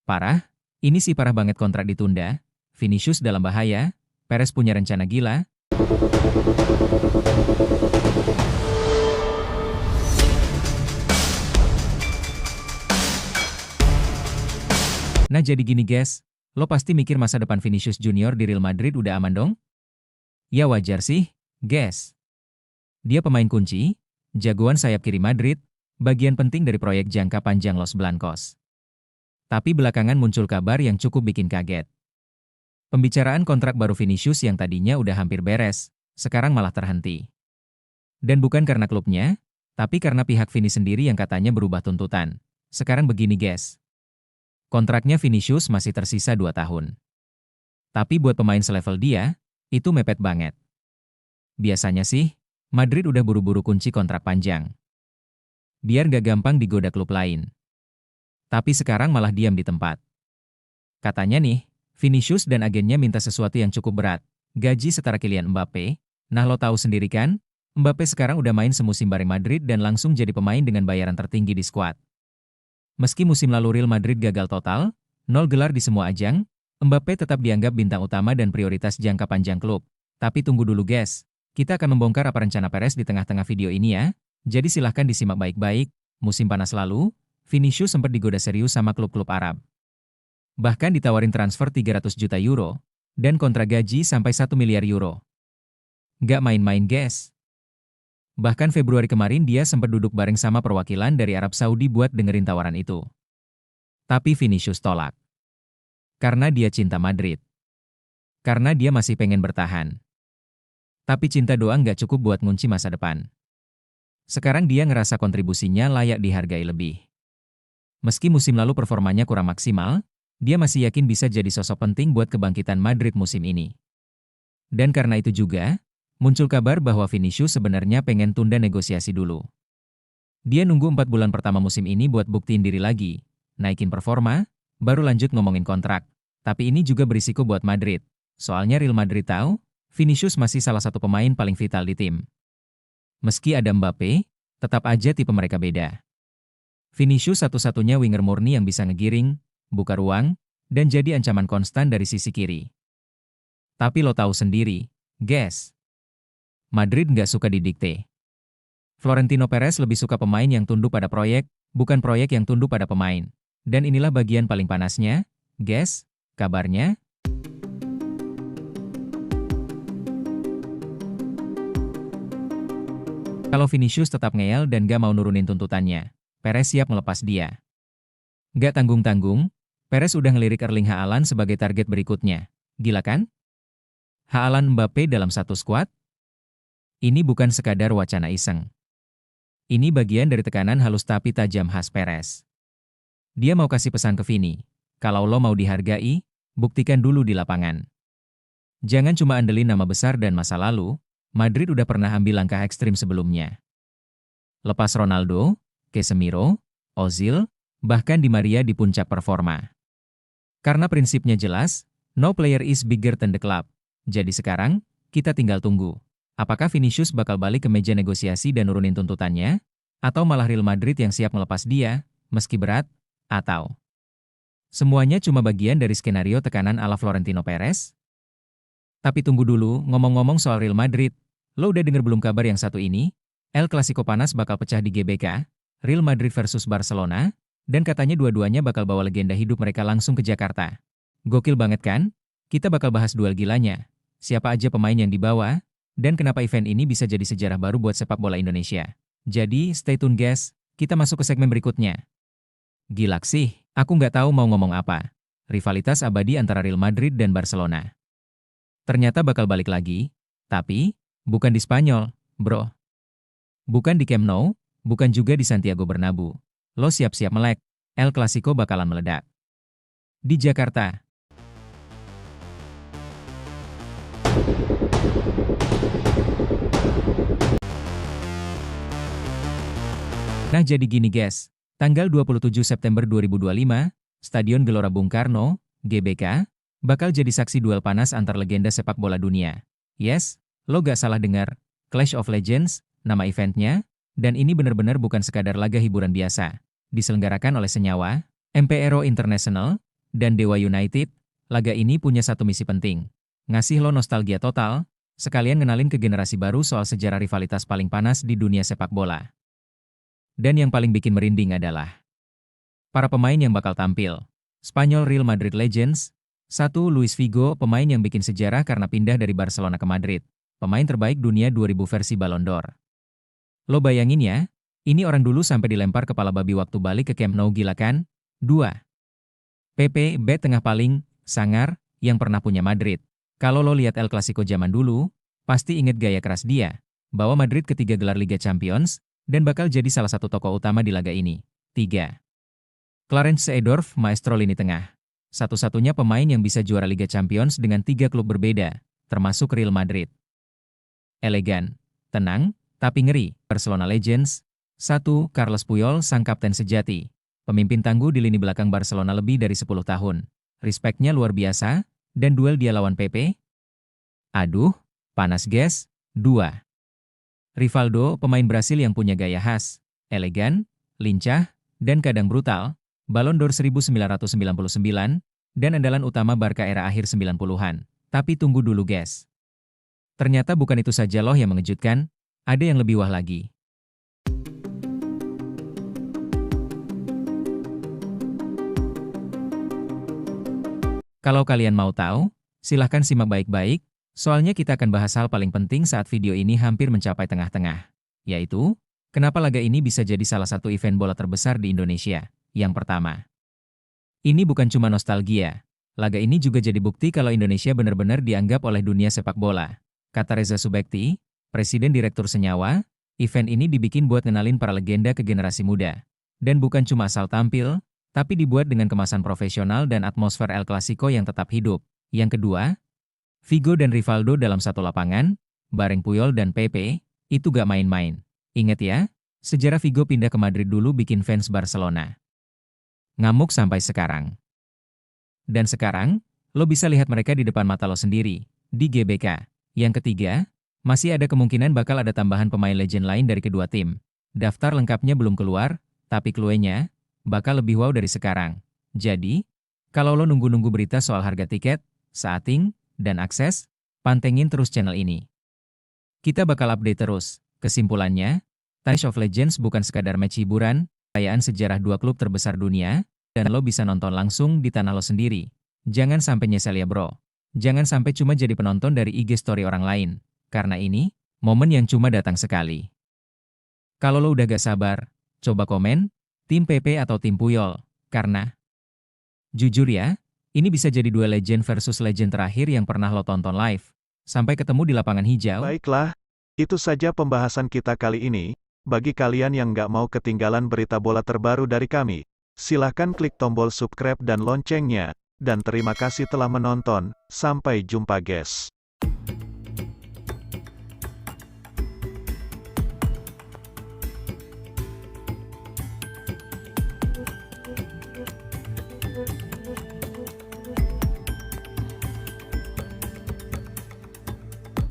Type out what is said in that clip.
Parah, ini sih parah banget kontrak ditunda, Vinicius dalam bahaya, Perez punya rencana gila. Nah jadi gini guys, lo pasti mikir masa depan Vinicius Junior di Real Madrid udah aman dong? Ya wajar sih, guys. Dia pemain kunci, jagoan sayap kiri Madrid, bagian penting dari proyek jangka panjang Los Blancos. Tapi belakangan muncul kabar yang cukup bikin kaget. Pembicaraan kontrak baru Vinicius yang tadinya udah hampir beres, sekarang malah terhenti. Dan bukan karena klubnya, tapi karena pihak Vini sendiri yang katanya berubah tuntutan. Sekarang begini guys. Kontraknya Vinicius masih tersisa 2 tahun. Tapi buat pemain selevel dia, itu mepet banget. Biasanya sih, Madrid udah buru-buru kunci kontrak panjang. Biar gak gampang digoda klub lain. Tapi sekarang malah diam di tempat. Katanya nih, Vinicius dan agennya minta sesuatu yang cukup berat. Gaji setara Kylian Mbappe. Nah lo tahu sendiri kan, Mbappe sekarang udah main semusim bareng Madrid dan langsung jadi pemain dengan bayaran tertinggi di skuad. Meski musim lalu Real Madrid gagal total, 0 gelar di semua ajang, Mbappe tetap dianggap bintang utama dan prioritas jangka panjang klub. Tapi tunggu dulu guys, kita akan membongkar apa rencana Perez di tengah-tengah video ini ya. Jadi silahkan disimak baik-baik. Musim panas lalu, Vinicius sempat digoda serius sama klub-klub Arab. Bahkan ditawarin transfer 300 juta euro, dan kontrak gaji sampai 1 miliar euro. Gak main-main guys. Bahkan Februari kemarin dia sempat duduk bareng sama perwakilan dari Arab Saudi buat dengerin tawaran itu. Tapi Vinicius tolak. Karena dia cinta Madrid. Karena dia masih pengen bertahan. Tapi cinta doang gak cukup buat ngunci masa depan. Sekarang dia ngerasa kontribusinya layak dihargai lebih. Meski musim lalu performanya kurang maksimal, dia masih yakin bisa jadi sosok penting buat kebangkitan Madrid musim ini. Dan karena itu juga, muncul kabar bahwa Vinicius sebenarnya pengen tunda negosiasi dulu. Dia nunggu 4 bulan pertama musim ini buat buktiin diri lagi, naikin performa, baru lanjut ngomongin kontrak. Tapi ini juga berisiko buat Madrid. Soalnya Real Madrid tahu, Vinicius masih salah satu pemain paling vital di tim. Meski ada Mbappe, tetap aja tipe mereka beda. Vinicius satu-satunya winger murni yang bisa ngegiring, buka ruang, dan jadi ancaman konstan dari sisi kiri. Tapi lo tahu sendiri, guys. Madrid nggak suka didikte. Florentino Perez lebih suka pemain yang tunduk pada proyek, bukan proyek yang tunduk pada pemain. Dan inilah bagian paling panasnya, guys, kabarnya. Kalau Vinicius tetap ngeyel dan gak mau nurunin tuntutannya, Perez siap melepas dia. Gak tanggung-tanggung, Perez udah ngelirik Erling Haaland sebagai target berikutnya. Gila kan? Haaland Mbappe dalam satu skuad? Ini bukan sekadar wacana iseng. Ini bagian dari tekanan halus tapi tajam khas Perez. Dia mau kasih pesan ke Vini, kalau lo mau dihargai, buktikan dulu di lapangan. Jangan cuma andelin nama besar dan masa lalu, Madrid udah pernah ambil langkah ekstrim sebelumnya. Lepas Ronaldo, Casemiro, Ozil, bahkan Di Maria di puncak performa. Karena prinsipnya jelas, no player is bigger than the club. Jadi sekarang, kita tinggal tunggu. Apakah Vinicius bakal balik ke meja negosiasi dan nurunin tuntutannya? Atau malah Real Madrid yang siap melepas dia, meski berat? Atau semuanya cuma bagian dari skenario tekanan ala Florentino Perez? Tapi tunggu dulu, ngomong-ngomong soal Real Madrid, lo udah denger belum kabar yang satu ini? El Clasico panas bakal pecah di GBK, Real Madrid versus Barcelona, dan katanya dua-duanya bakal bawa legenda hidup mereka langsung ke Jakarta. Gokil banget kan? Kita bakal bahas duel gilanya. Siapa aja pemain yang dibawa, dan kenapa event ini bisa jadi sejarah baru buat sepak bola Indonesia. Jadi, stay tune guys, kita masuk ke segmen berikutnya. Gila sih, aku nggak tahu mau ngomong apa. Rivalitas abadi antara Real Madrid dan Barcelona. Ternyata bakal balik lagi, tapi bukan di Spanyol, bro. Bukan di Camp Nou, bukan juga di Santiago Bernabeu. Lo siap-siap melek, El Clasico bakalan meledak. Di Jakarta. Nah jadi gini guys, tanggal 27 September 2025, Stadion Gelora Bung Karno, GBK, bakal jadi saksi duel panas antar legenda sepak bola dunia. Yes, lo gak salah dengar, Clash of Legends, nama eventnya, dan ini bener-bener bukan sekadar laga hiburan biasa. Diselenggarakan oleh Senyawa, MPRO International, dan Dewa United, laga ini punya satu misi penting. Ngasih lo nostalgia total, sekalian ngenalin ke generasi baru soal sejarah rivalitas paling panas di dunia sepak bola. Dan yang paling bikin merinding adalah para pemain yang bakal tampil. Spanyol Real Madrid Legends. 1. Luis Figo, pemain yang bikin sejarah karena pindah dari Barcelona ke Madrid. Pemain terbaik dunia 2000 versi Ballon d'Or. Lo bayangin ya, ini orang dulu sampai dilempar kepala babi waktu balik ke Camp Nou, gila kan? 2. Pepe, bek tengah paling sangar yang pernah punya Madrid. Kalau lo lihat El Clasico zaman dulu, pasti inget gaya keras dia. Bawa Madrid ke 3 gelar Liga Champions, dan bakal jadi salah satu tokoh utama di laga ini. 3. Clarence Seedorf, maestro lini tengah. Satu-satunya pemain yang bisa juara Liga Champions dengan 3 klub berbeda, termasuk Real Madrid. Elegan, tenang, tapi ngeri. Barcelona Legends. 1. Carles Puyol, sang kapten sejati. Pemimpin tangguh di lini belakang Barcelona lebih dari 10 tahun. Respeknya luar biasa, dan duel dia lawan Pepe. Aduh, panas guys. 2. Rivaldo, pemain Brasil yang punya gaya khas, elegan, lincah, dan kadang brutal. Ballon d'Or 1999, dan andalan utama Barca era akhir 90-an. Tapi tunggu dulu guys. Ternyata bukan itu saja loh yang mengejutkan, ada yang lebih wah lagi. Kalau kalian mau tahu, silahkan simak baik-baik, soalnya kita akan bahas hal paling penting saat video ini hampir mencapai tengah-tengah. Yaitu, kenapa laga ini bisa jadi salah satu event bola terbesar di Indonesia. Yang pertama, ini bukan cuma nostalgia. Laga ini juga jadi bukti kalau Indonesia benar-benar dianggap oleh dunia sepak bola. Kata Reza Subekti, Presiden Direktur Senyawa, event ini dibikin buat ngenalin para legenda ke generasi muda. Dan bukan cuma asal tampil, tapi dibuat dengan kemasan profesional dan atmosfer El Clasico yang tetap hidup. Yang kedua, Figo dan Rivaldo dalam satu lapangan, bareng Puyol dan Pepe, itu gak main-main. Ingat ya, sejarah Figo pindah ke Madrid dulu bikin fans Barcelona ngamuk sampai sekarang. Dan sekarang, lo bisa lihat mereka di depan mata lo sendiri, di GBK. Yang ketiga, masih ada kemungkinan bakal ada tambahan pemain legend lain dari kedua tim. Daftar lengkapnya belum keluar, tapi cluenya bakal lebih wow dari sekarang. Jadi, kalau lo nunggu-nunggu berita soal harga tiket, saating, dan akses, pantengin terus channel ini. Kita bakal update terus. Kesimpulannya, Clash of Legends bukan sekadar match hiburan, kekayaan sejarah 2 klub terbesar dunia, dan lo bisa nonton langsung di tanah lo sendiri. Jangan sampai nyesel ya bro. Jangan sampai cuma jadi penonton dari IG story orang lain. Karena ini, momen yang cuma datang sekali. Kalau lo udah gak sabar, coba komen, tim Pepe atau tim Puyol. Karena, jujur ya, ini bisa jadi duel legend versus legend terakhir yang pernah lo tonton live. Sampai ketemu di lapangan hijau. Baiklah, itu saja pembahasan kita kali ini. Bagi kalian yang nggak mau ketinggalan berita bola terbaru dari kami, silahkan klik tombol subscribe dan loncengnya. Dan terima kasih telah menonton, sampai jumpa guys.